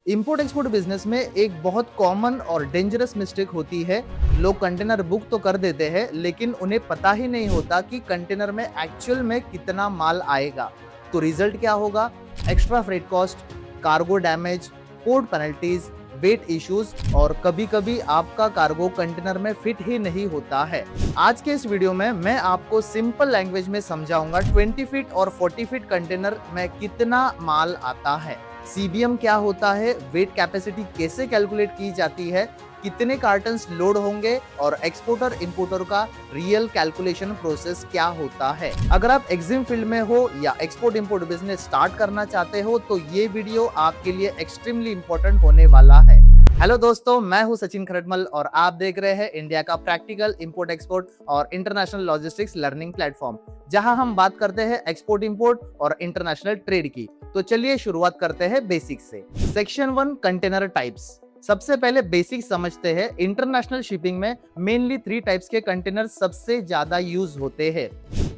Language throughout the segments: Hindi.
इंपोर्ट एक्सपोर्ट बिजनेस में एक बहुत कॉमन और डेंजरस मिस्टेक होती है। लोग कंटेनर बुक तो कर देते हैं, लेकिन उन्हें पता ही नहीं होता कि कंटेनर में एक्चुअल में कितना माल आएगा। तो रिजल्ट क्या होगा? Extra freight cost, cargo damage, port penalties, weight issues और कभी कभी आपका कार्गो कंटेनर में फिट ही नहीं होता है। आज के इस वीडियो में मैं आपको सिंपल लैंग्वेज में समझाऊंगा 20 फीट और 40 फीट कंटेनर में कितना माल आता है, सीबीएम क्या होता है, वेट कैपेसिटी कैसे कैलकुलेट की जाती है, कितने कार्टन्स लोड होंगे और एक्सपोर्टर इंपोर्टर का रियल कैलकुलेशन प्रोसेस क्या होता है। अगर आप एग्जिम फील्ड में हो या एक्सपोर्ट इंपोर्ट बिजनेस स्टार्ट करना चाहते हो तो ये वीडियो आपके लिए एक्सट्रीमली इंपॉर्टेंट होने वाला है। हेलो दोस्तों, मैं हूं सचिन खरटमल और आप देख रहे हैं इंडिया का प्रैक्टिकल इंपोर्ट एक्सपोर्ट और इंटरनेशनल लॉजिस्टिक्स लर्निंग प्लेटफॉर्म, जहां हम बात करते हैं एक्सपोर्ट इंपोर्ट और इंटरनेशनल ट्रेड की। तो चलिए शुरुआत करते हैं बेसिक से। Section 1, container types. सबसे पहले बेसिक समझते हैं। इंटरनेशनल शिपिंग में मेनली 3 टाइप्स के कंटेनर सबसे ज्यादा यूज होते हैं।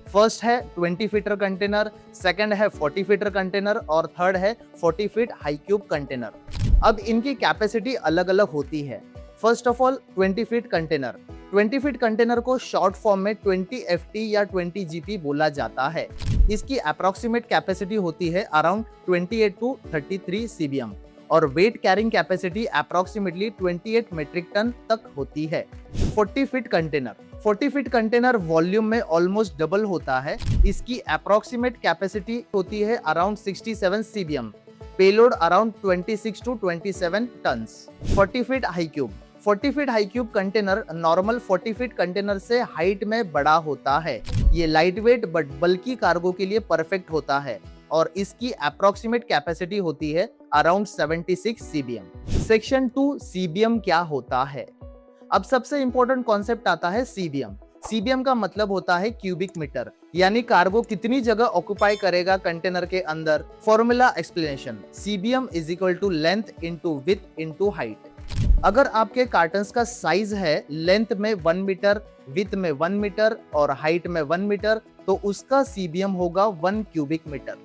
फर्स्ट है 20 फीटर कंटेनर, सेकंड है 40 फीटर कंटेनर और थर्ड है 40 फीट हाई क्यूब कंटेनर। अब इनकी कैपेसिटी अलग अलग होती है। First of all 20 feet container. 20 feet container को शॉर्ट फॉर्म में 20 FT या 20 GP बोला जाता है। इसकी अप्रोक्सीमेट कैपेसिटी होती है अराउंड 28 to 33 CBM और weight carrying capacity approximately 28 metric ton तक होती है। 40 feet container. 40 feet container volume में ऑलमोस्ट डबल होता है। इसकी अप्रोक्सीमेट कैपेसिटी होती है around 67 CBM, payload around 26 to 27 tons. 40 feet high cube. 40 feet high cube container normal 40 feet container से हाइट में बड़ा होता है। ये light weight but bulky cargo के लिए परफेक्ट होता है और इसकी अप्रोक्सीमेट कैपेसिटी होती है अराउंड 76 CBM। सेक्शन 2, CBM क्या होता है? अब सबसे इंपॉर्टेंट कॉन्सेप्ट आता है CBM। CBM का मतलब होता है क्यूबिक मीटर, यानी कार्गो कितनी जगह ऑक्युपाई करेगा कंटेनर के अंदर। Formula explanation: CBM is equal to length into width into height. अगर आपके कार्टन्स का साइज है लेंथ में 1 मीटर, विड्थ में 1 मीटर और हाइट में 1 मीटर, तो उसका CBM होगा 1 cubic metre.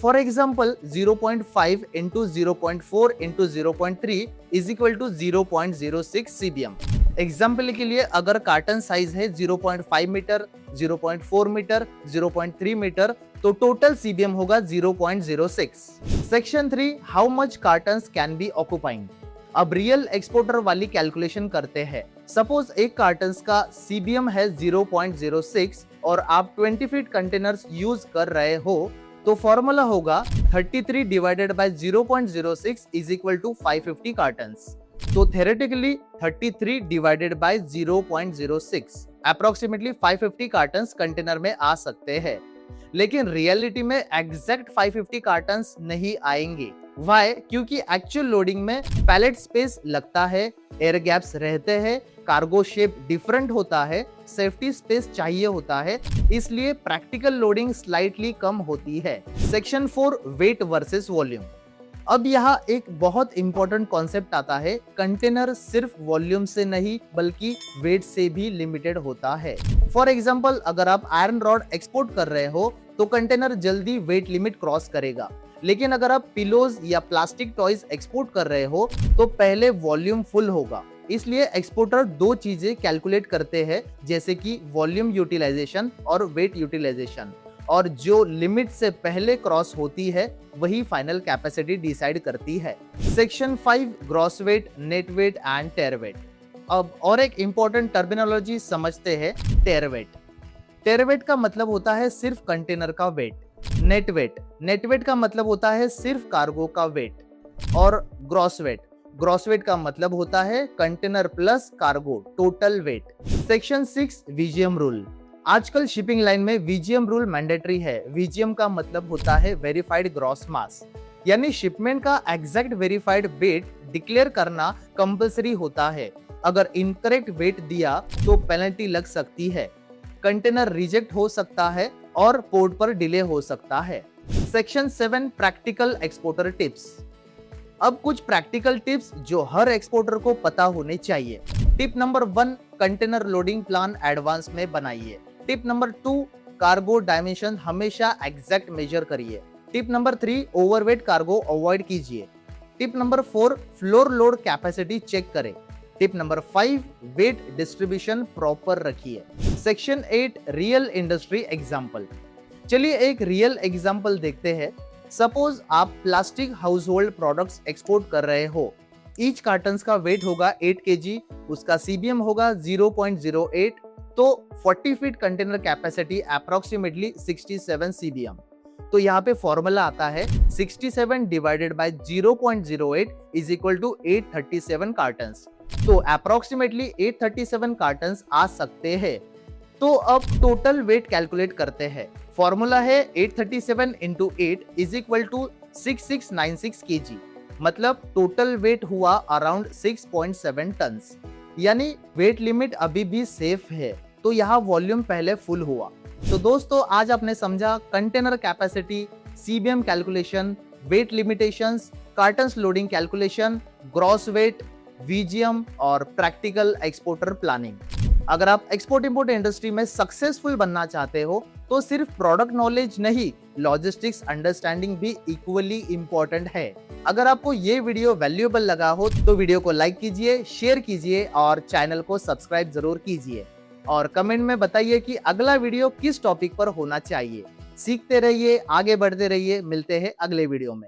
For example 0.5 into 0.4 into 0.3 is equal to 0.06 CBM। Example के लिए अगर कार्टन साइज है 0.5 मीटर, 0.4 मीटर, 0.3 मीटर, तो टोटल CBM होगा 0.06। Section 3, how much cartons can be occupying. अब रियल एक्सपोर्टर वाली कैलकुलेशन करते हैं। सपोज एक कार्टन्स का CBM है 0.06 और आप 20 फीट कंटेनर्स यूज कर रहे हो, तो फॉर्मूला होगा 33 divided by 0.06 is equal to 550 cartons. तो theoretically 33 divided by 0.06 approximately 550 cartons container में आ सकते हैं, लेकिन रियलिटी में एग्जैक्ट 550 कार्टन्स नहीं आएंगे। Why? क्योंकि एक्चुअल लोडिंग में पैलेट स्पेस लगता है, एयर गैप्स रहते हैं, कार्गो शेप डिफरेंट होता है, सेफ्टी स्पेस चाहिए होता है, इसलिए प्रैक्टिकल लोडिंग स्लाइटली कम होती है। Section 4, weight versus volume. अब यहाँ एक बहुत इंपॉर्टेंट कॉन्सेप्ट आता है। कंटेनर सिर्फ वॉल्यूम से नहीं बल्कि वेट से भी लिमिटेड होता है। फॉर एग्जाम्पल अगर आप आयरन रॉड एक्सपोर्ट कर रहे हो तो कंटेनर जल्दी वेट लिमिट क्रॉस करेगा, लेकिन अगर आप पिलोज या प्लास्टिक टॉयज एक्सपोर्ट कर रहे हो तो पहले वॉल्यूम फुल होगा। इसलिए एक्सपोर्टर 2 चीजें कैलकुलेट करते हैं, जैसे कि वॉल्यूम यूटिलाइजेशन और वेट यूटिलाइजेशन, और जो लिमिट से पहले क्रॉस होती है वही फाइनल कैपेसिटी डिसाइड करती है। Section 5, gross weight, net weight and tare weight. अब और एक इंपॉर्टेंट टर्मिनोलॉजी समझते हैं, टेयर वेट। टेयर वेट का मतलब होता है सिर्फ कंटेनर का weight. Net weight, net weight का मतलब होता है सिर्फ कार्गो का वेट। और ग्रॉस वेट, ग्रॉस वेट का मतलब होता है container plus cargo total weight. Section 6, VGM rule. आजकल शिपिंग लाइन में VGM रूल मैंडेटरी है। VGM का मतलब होता है वेरीफाइड ग्रॉस मास, यानी शिपमेंट का एग्जैक्ट वेरीफाइड वेट डिक्लेयर करना कंपल्सरी होता है। अगर इनकरेक्ट वेट दिया तो पेनल्टी लग सकती है, कंटेनर रिजेक्ट हो सकता है और पोर्ट पर डिले हो सकता है। Section 7, practical exporter tips. अब कुछ प्रैक्टिकल टिप्स जो हर एक्सपोर्टर को पता होने चाहिए। Tip number 1, container loading plan advance में बनाइए। टिप नंबर 2, कार्गो डायमेंशन हमेशा एग्जैक्ट मेजर करिए। Tip number 3, overweight cargo avoid कीजिए। Tip number 4, floor load capacity check करें। Tip number 5, weight distribution proper रखिए। Section 8, real industry example. चलिए एक रियल एग्जांपल देखते हैं। सपोज आप plastic household products export कर रहे हो। ईच कार्टन का वेट होगा 8 kg, उसका सीबीएम होगा 0.08, तो 40 feet container capacity approximately 67 CBM. तो यहाँ पे फॉर्मूला आता है 67 divided by 0.08 is equal to 837 cartons. तो अप्रोक्सीमेटली 837 कार्टन्स आ सकते हैं। तो अब टोटल वेट कैलकुलेट करते हैं। फॉर्मूला है 837 into 8 is equal to 6696 kg, मतलब टोटल वेट हुआ अराउंड 6.7 टन्स। यानी वेट लिमिट अभी भी सेफ है, तो यहाँ वॉल्यूम पहले फुल हुआ। तो दोस्तों आज आपने समझा container capacity, CBM calculation, weight limitations, cartons loading calculation, gross weight, VGM और प्रैक्टिकल एक्सपोर्टर प्लानिंग। अगर आप एक्सपोर्ट इंपोर्ट इंडस्ट्री में सक्सेसफुल बनना चाहते हो तो सिर्फ प्रोडक्ट नॉलेज नहीं, लॉजिस्टिक्स अंडरस्टैंडिंग भी इक्वली इंपॉर्टेंट है। अगर आपको ये वीडियो वैल्यूएबल लगा हो तो वीडियो को लाइक कीजिए, शेयर कीजिए और चैनल को सब्सक्राइब जरूर कीजिए। और कमेंट में बताइए कि अगला वीडियो किस टॉपिक पर होना चाहिए। सीखते रहिए, आगे बढ़ते रहिए। मिलते हैं अगले वीडियो में।